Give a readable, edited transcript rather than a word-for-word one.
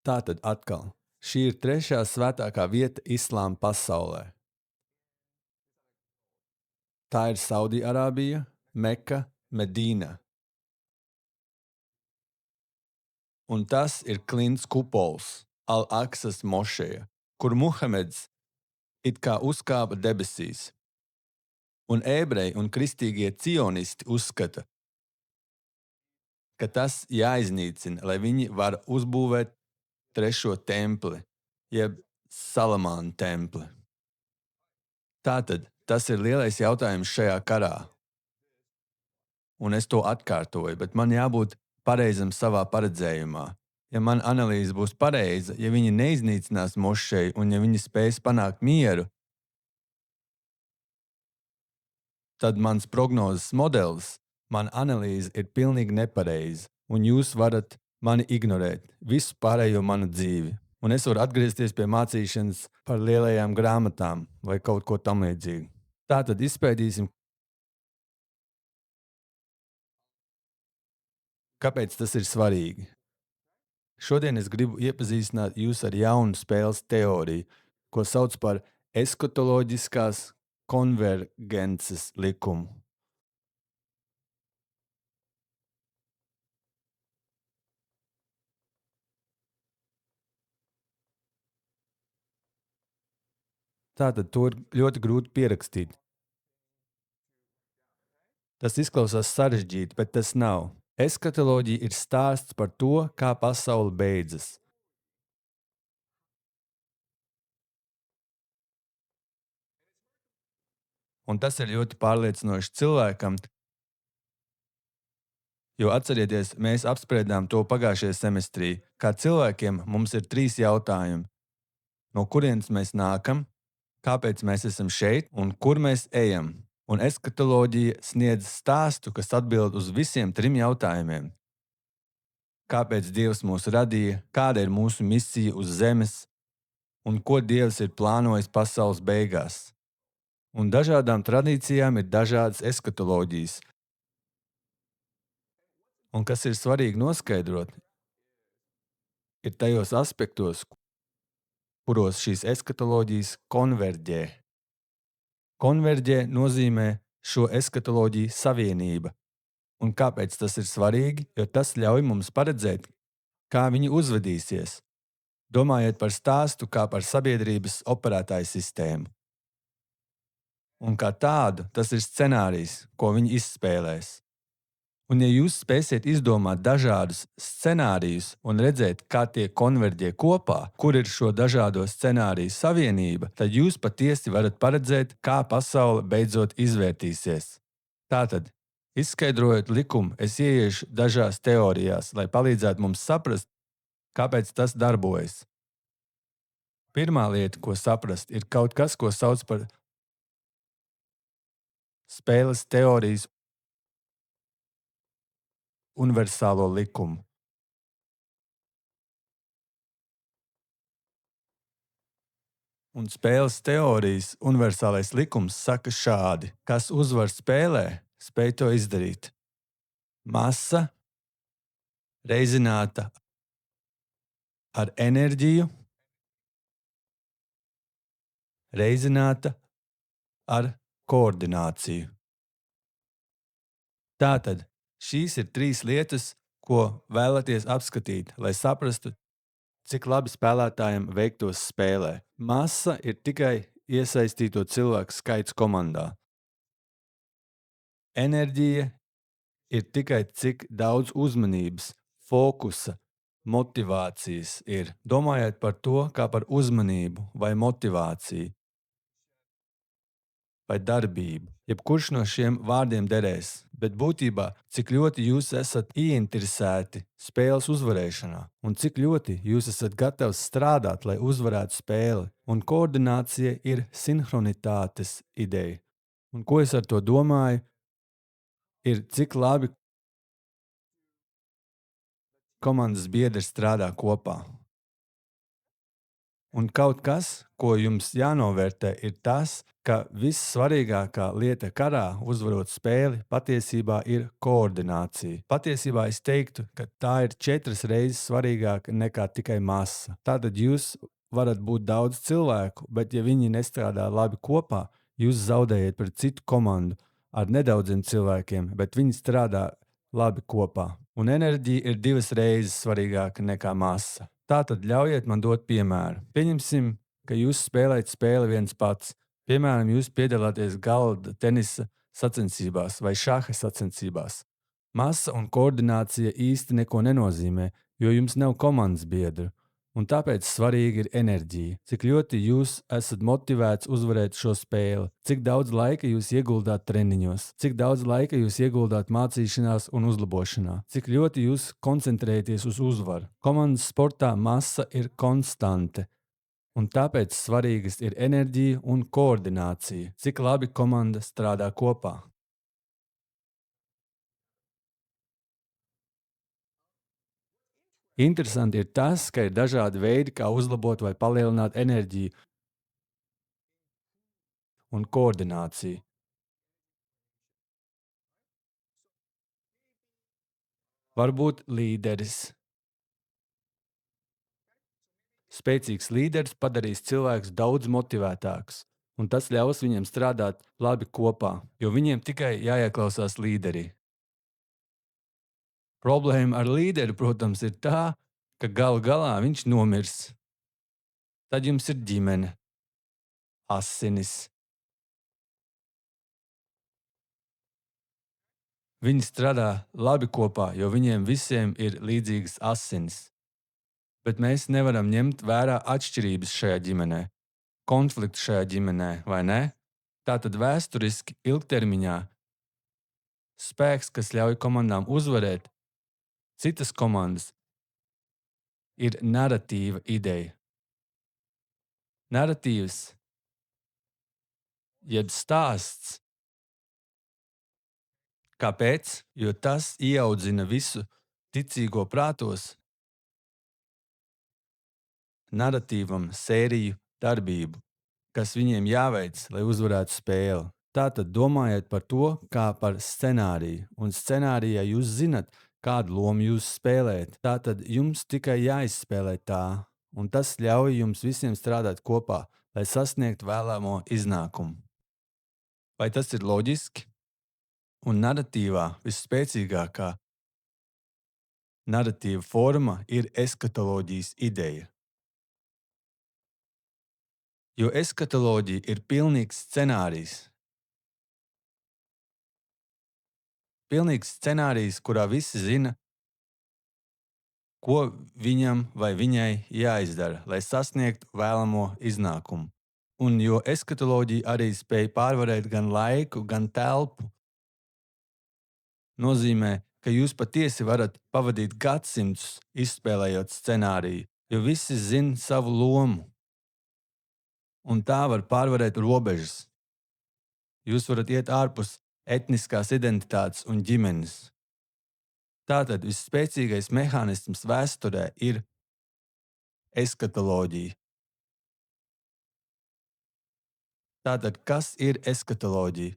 Tātad atkal, šī ir trešā svētākā vieta islāma pasaulē. Tā ir Saudi-Arābija, Meka, Medīna. Un tas ir klints kupols, Al-Aksas mošeja, kur Muhameds it kā uzkāpa debesīs. Un ebreji un kristīgie cionisti uzskata, ka tas jāiznīcina, lai viņi var uzbūvēt trešo templi, jeb Salamāna templi. Tātad tas ir lielais jautājums šajā karā. Un es to atkārtoju, bet man jābūt pareizam savā paredzējumā. Ja man analīze būs pareiza, ja viņi neiznīcinās mošeju un ja viņi spēs panākt mieru, tad mans prognozes modelis, mana analīze ir pilnīgi nepareiza, un jūs varat mani ignorēt visu pārējo manu dzīvi. Un es varu atgriezties pie mācīšanas par lielajām grāmatām vai kaut ko tamlīdzīgu. Tātad izpētīsim, kāpēc tas ir svarīgi. Šodien es gribu iepazīstināt jūs ar jaunu spēles teoriju, ko sauc par eskatoloģiskās konvergences likumu. Tātad to ir ļoti grūti pierakstīt. Tas izklausās sarežģīti, bet tas nav. Eskatoloģija ir stāsts par to, kā pasaule beidzas. Un tas ir ļoti pārliecinoši cilvēkam, jo atcerieties, mēs apspriedām to pagājušajā semestrī, kā cilvēkiem mums ir 3 jautājumi. No kurienes mēs nākam, kāpēc mēs esam šeit un kur mēs ejam. Un eskatoloģija sniedz stāstu, kas atbild uz visiem 3 jautājumiem. Kāpēc Dievs mūs radīja, kāda ir mūsu misija uz zemes un ko Dievs ir plānojis pasaules beigās. Un dažādām tradīcijām ir dažādas eskatoloģijas. Un kas ir svarīgi noskaidrot, ir tajos aspektos, kuros šīs eskatoloģijas konverģē. Konverģē nozīmē šo eskatoloģiju savienība. Un kāpēc tas ir svarīgi? Jo tas ļauj mums paredzēt, kā viņi uzvedīsies. Domājiet par stāstu kā par sabiedrības operētāju sistēmu. Un kā tādu, tas ir scenārijs, ko viņi izspēlēs. Un ja jūs spēsiet izdomāt dažādus scenārijus un redzēt, kā tie konverģē kopā, kur ir šo dažādo scenāriju savienība, tad jūs patiesi varat paredzēt, kā pasaule beidzot izvērtīsies. Tātad, izskaidrojot likumu, es ieiešu dažās teorijās, lai palīdzētu mums saprast, kāpēc tas darbojas. Pirmā lieta, ko saprast, ir kaut kas, ko sauc par spēles teorijas universālo likumu. Un spēles teorijas universālais likums saka šādi: kas uzvar spēlē, spēj to izdarīt. Masa reizināta ar enerģiju, reizināta ar koordināciju. Tātad šīs ir 3 lietas, ko vēlaties apskatīt, lai saprastu, cik labi spēlētājiem veiktos spēlē. Masa ir tikai iesaistīto cilvēku skaits komandā. Enerģija ir tikai cik daudz uzmanības, fokusa, motivācijas ir. Domājiet par to kā par uzmanību vai motivāciju vai darbību. Jebkurš no šiem vārdiem derēs, bet būtībā, cik ļoti jūs esat ieinteresēti spēles uzvarēšanā un cik ļoti jūs esat gatavs strādāt, lai uzvarētu spēli. Un koordinācija ir sinhronitātes ideja. Un ko es ar to domāju? Ir cik labi komandas biedri strādā kopā. Un kaut kas, ko jums jānovērtē, ir tas, ka vissvarīgākā lieta karā, uzvarot spēli, patiesībā ir koordinācija. Patiesībā es teiktu, ka tā ir 4 reizes svarīgāka nekā tikai masa. Tātad jūs varat būt daudz cilvēku, bet ja viņi nestrādā labi kopā, jūs zaudējat pret citu komandu ar nedaudziem cilvēkiem, bet viņi strādā labi kopā. Un enerģija ir 2 reizes svarīgāka nekā masa. Tātad ļaujiet man dot piemēru. Pieņemsim, ka jūs spēlējat spēli viens pats. Piemēram, jūs piedalāties galda tenisa sacensībās vai šaha sacensībās. Masa un koordinācija īsti neko nenozīmē, jo jums nav komandas biedru. Un tāpēc svarīga ir enerģija. Cik ļoti jūs esat motivēts uzvarēt šo spēli, cik daudz laika jūs ieguldāt treniņos, cik daudz laika jūs ieguldāt mācīšanās un uzlabošanā, cik ļoti jūs koncentrējaties uz uzvaru. Komandas sportā masa ir konstante. Un tāpēc svarīgas ir enerģija un koordinācija, cik labi komanda strādā kopā. Interesanti ir tas, ka ir dažādi veidi, kā uzlabot vai palielināt enerģiju un koordināciju. Varbūt līderis. Spēcīgs līderis padarīs cilvēkus daudz motivētākus, un tas ļaus viņiem strādāt labi kopā, jo viņiem tikai jāieklausās līderī. Problēma ar līderi, protams, ir tā, ka galu galā viņš nomirs. Tad jums ir ģimene, asinis. Viņi strādā labi kopā, jo viņiem visiem ir līdzīgas asinis. Bet mēs nevaram ņemt vērā atšķirības šajā ģimenē, konfliktu šajā ģimenē, vai ne? Tātad vēsturiski ilgtermiņā spēks, kas ļauj komandām uzvarēt citas komandas, ir narratīva ideja. Narratīvs, jeb stāsts. Kāpēc? Jo tas ieaudzina visu ticīgo prātos, narratīvam, sēriju darbību, kas viņiem jāveic, lai uzvarētu spēli. Tātad domājiet par to kā par scenāriju, un scenārijā jūs zinat, kādu lomu jūs spēlējat. Tātad jums tikai jāizspēlē tā, un tas ļauj jums visiem strādāt kopā, lai sasniegtu vēlamo iznākumu. Vai tas ir loģiski? Un narratīvā visspēcīgākā narratīva forma ir eskatoloģijas ideja. Jo eskatoloģija ir pilnīgs scenārijs. Pilnīgs scenārijs, kurā visi zina, ko viņam vai viņai jāizdara, lai sasniegtu vēlamo iznākumu. Un jo eskatoloģija arī spēj pārvarēt gan laiku, gan telpu, nozīmē, ka jūs patiesi varat pavadīt gadsimtus izspēlējot scenāriju, jo visi zina savu lomu. Un tā var pārvarēt robežas. Jūs varat iet ārpus etniskās identitātes un ģimenes. Tātad visspēcīgais mehānisms vēsturē ir eskatoloģija. Tātad, kas ir eskatoloģija?